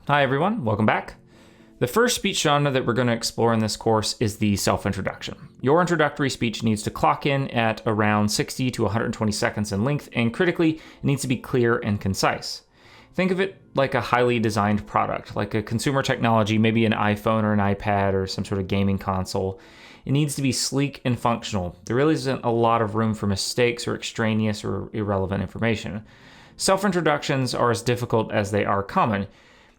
Hi everyone, welcome back. The first speech genre that we're going to explore in this course is the self-introduction. Your introductory speech needs to clock in at around 60 to 120 seconds in length, and critically, it needs to be clear and concise. Think of it like a highly designed product, like a consumer technology, maybe an iPhone or an iPad or some sort of gaming console. It needs to be sleek and functional. There really isn't a lot of room for mistakes or extraneous or irrelevant information. Self-introductions are as difficult as they are common.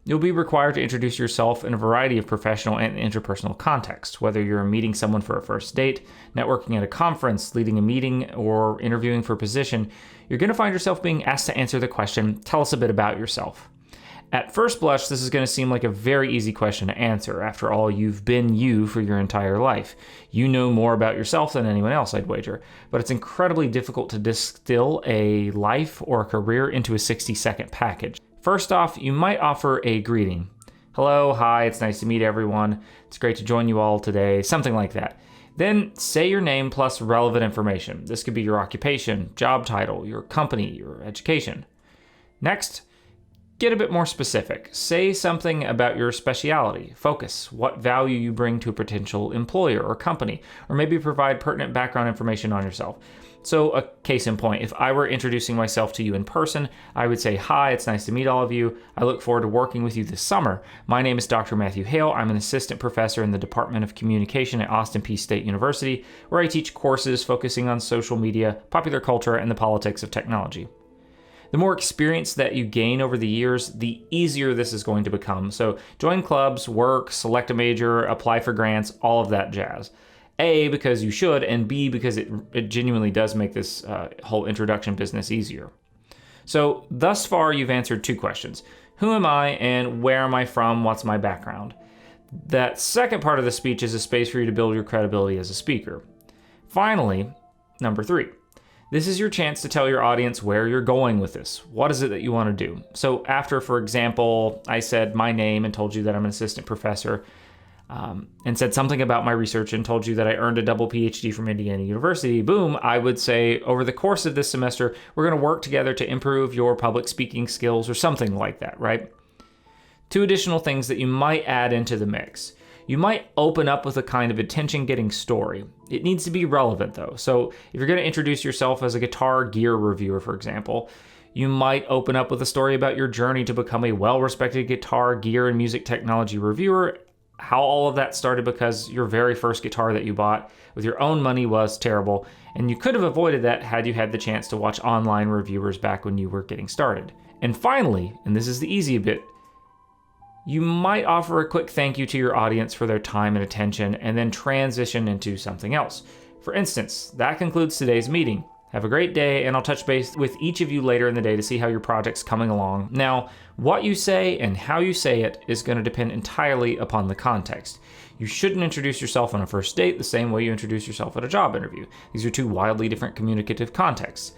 You'll be required to introduce yourself in a variety of professional and interpersonal contexts, whether you're meeting someone for a first date, networking at a conference, leading a meeting, or interviewing for a position. You're going to find yourself being asked to answer the question, "Tell us a bit about yourself." At first blush, this is going to seem like a very easy question to answer. After all, you've been you for your entire life. You know more about yourself than anyone else, I'd wager. But it's incredibly difficult to distill a life or a career into a 60-second package. First off, you might offer a greeting. Hello, hi, it's nice to meet everyone. It's great to join you all today, something like that. Then say your name plus relevant information. This could be your occupation, job title, your company, your education. Next, get a bit more specific. Say something about your specialty, focus, what value you bring to a potential employer or company, or maybe provide pertinent background information on yourself. So a case in point, if I were introducing myself to you in person, I would say, "Hi, it's nice to meet all of you. I look forward to working with you this summer. My name is Dr. Matthew Hale. I'm an assistant professor in the Department of Communication at Austin Peay State University, where I teach courses focusing on social media, popular culture, and the politics of technology." The more experience that you gain over the years, the easier this is going to become. So join clubs, work, select a major, apply for grants, all of that jazz. A, because you should, and B, because it genuinely does make this whole introduction business easier. So thus far, you've answered two questions. Who am I and where am I from? What's my background? That second part of the speech is a space for you to build your credibility as a speaker. Finally, number 3. This is your chance to tell your audience where you're going with this. What is it that you want to do? So after, for example, I said my name and told you that I'm an assistant professor, and said something about my research and told you that I earned a double PhD from Indiana University, boom, I would say, over the course of this semester, we're going to work together to improve your public speaking skills or something like that, right? 2 additional things that you might add into the mix. You might open up with a kind of attention-getting story. It needs to be relevant, though. So if you're going to introduce yourself as a guitar gear reviewer, for example, you might open up with a story about your journey to become a well-respected guitar, gear, and music technology reviewer, how all of that started because your very first guitar that you bought with your own money was terrible, and you could have avoided that had you had the chance to watch online reviewers back when you were getting started. And finally, and this is the easy bit, you might offer a quick thank you to your audience for their time and attention, and then transition into something else. For instance, that concludes today's meeting. Have a great day, and I'll touch base with each of you later in the day to see how your project's coming along. Now, what you say and how you say it is going to depend entirely upon the context. You shouldn't introduce yourself on a first date the same way you introduce yourself at a job interview. These are 2 wildly different communicative contexts.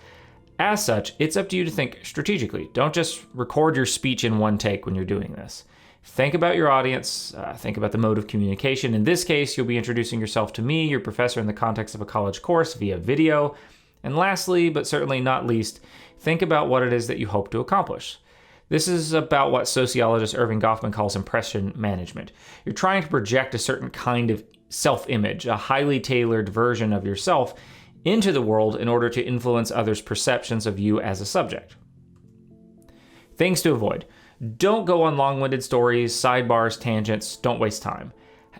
As such, it's up to you to think strategically. Don't just record your speech in one take when you're doing this. Think about your audience, think about the mode of communication. In this case, you'll be introducing yourself to me, your professor, in the context of a college course via video. And lastly, but certainly not least, think about what it is that you hope to accomplish. This is about what sociologist Irving Goffman calls impression management. You're trying to project a certain kind of self-image, a highly tailored version of yourself, into the world in order to influence others' perceptions of you as a subject. Things to avoid. Don't go on long-winded stories, sidebars, tangents. Don't waste time.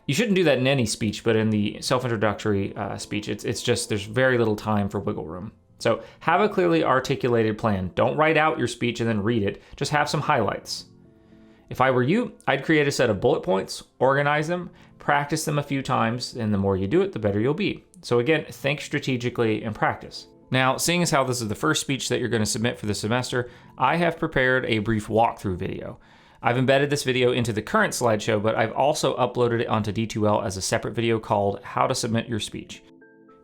You shouldn't do that in any speech, but in the self-introductory speech, it's just there's very little time for wiggle room. So have a clearly articulated plan. Don't write out your speech and then read it. Just have some highlights. If I were you, I'd create a set of bullet points, organize them, practice them a few times, and the more you do it, the better you'll be. So again, think strategically and practice. Now, seeing as how this is the first speech that you're going to submit for the semester, I have prepared a brief walkthrough video. I've embedded this video into the current slideshow, but I've also uploaded it onto D2L as a separate video called How to Submit Your Speech.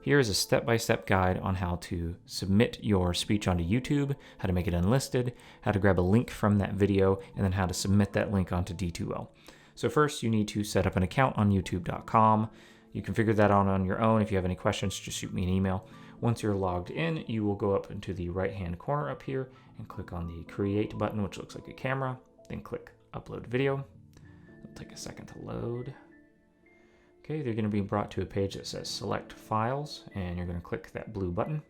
Here is a step-by-step guide on how to submit your speech onto YouTube, how to make it unlisted, how to grab a link from that video, and then how to submit that link onto D2L. So first, you need to set up an account on youtube.com. You can figure that out on your own. If you have any questions, just shoot me an email. Once you're logged in, you will go up into the right-hand corner up here and click on the Create button, which looks like a camera. Then click upload video. It'll take a second to load. Okay, they're going to be brought to a page that says select files, and you're going to click that blue button.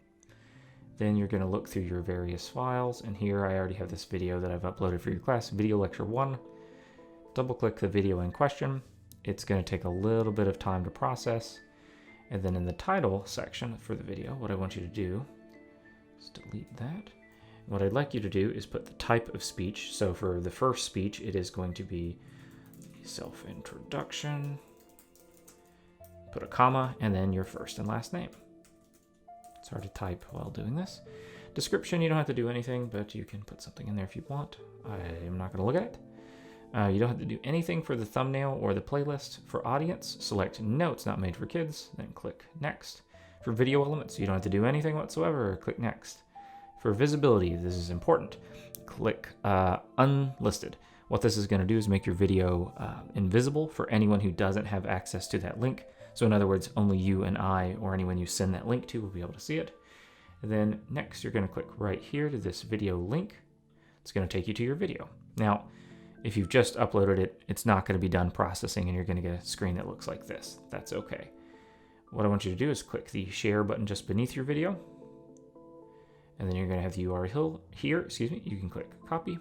Then you're going to look through your various files, and here I already have this video that I've uploaded for your class, video lecture 1. Double click the video in question. It's going to take a little bit of time to process. And then in the title section for the video, what I want you to do is delete that. What I'd like you to do is put the type of speech. So for the first speech, it is going to be self-introduction. Put a comma and then your first and last name. It's hard to type while doing this. Description, you don't have to do anything, but you can put something in there if you want. I am not going to look at it. You don't have to do anything for the thumbnail or the playlist. For audience, select no, it's not made for kids, then click next. For video elements, you don't have to do anything whatsoever, click next. For visibility, this is important, click unlisted. What this is going to do is make your video invisible for anyone who doesn't have access to that link. So in other words, only you and I or anyone you send that link to will be able to see it. And then next, you're going to click right here to this video link. It's going to take you to your video. Now, if you've just uploaded it, it's not going to be done processing and you're going to get a screen that looks like this. That's okay. What I want you to do is click the share button just beneath your video. And then you're going to have the URL here. You can click copy.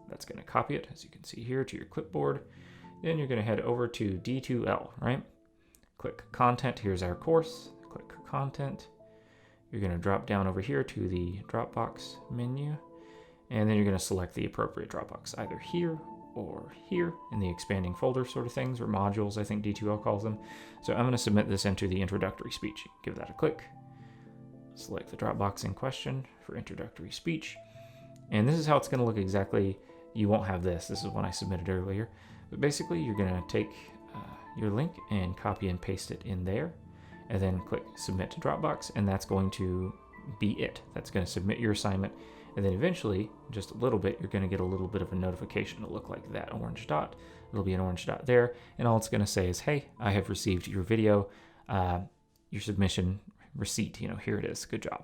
That's going to copy it, as you can see here, to your clipboard. Then you're going to head over to D2L, right? Click content. Here's our course. Click content. You're going to drop down over here to the Dropbox menu. And then you're going to select the appropriate Dropbox, either here or here in the expanding folder sort of things, or modules, I think D2L calls them. So I'm going to submit this into the introductory speech. Give that a click. Select the Dropbox in question for introductory speech. And this is how it's going to look exactly. You won't have this. This is one I submitted earlier. But basically, you're going to take your link and copy and paste it in there. And then click submit to Dropbox. And that's going to be it. That's going to submit your assignment. And then eventually, just a little bit, you're going to get a little bit of a notification to look like that orange dot. It'll be an orange dot there. And all it's going to say is, hey, I have received your video, your submission receipt. Here it is. Good job.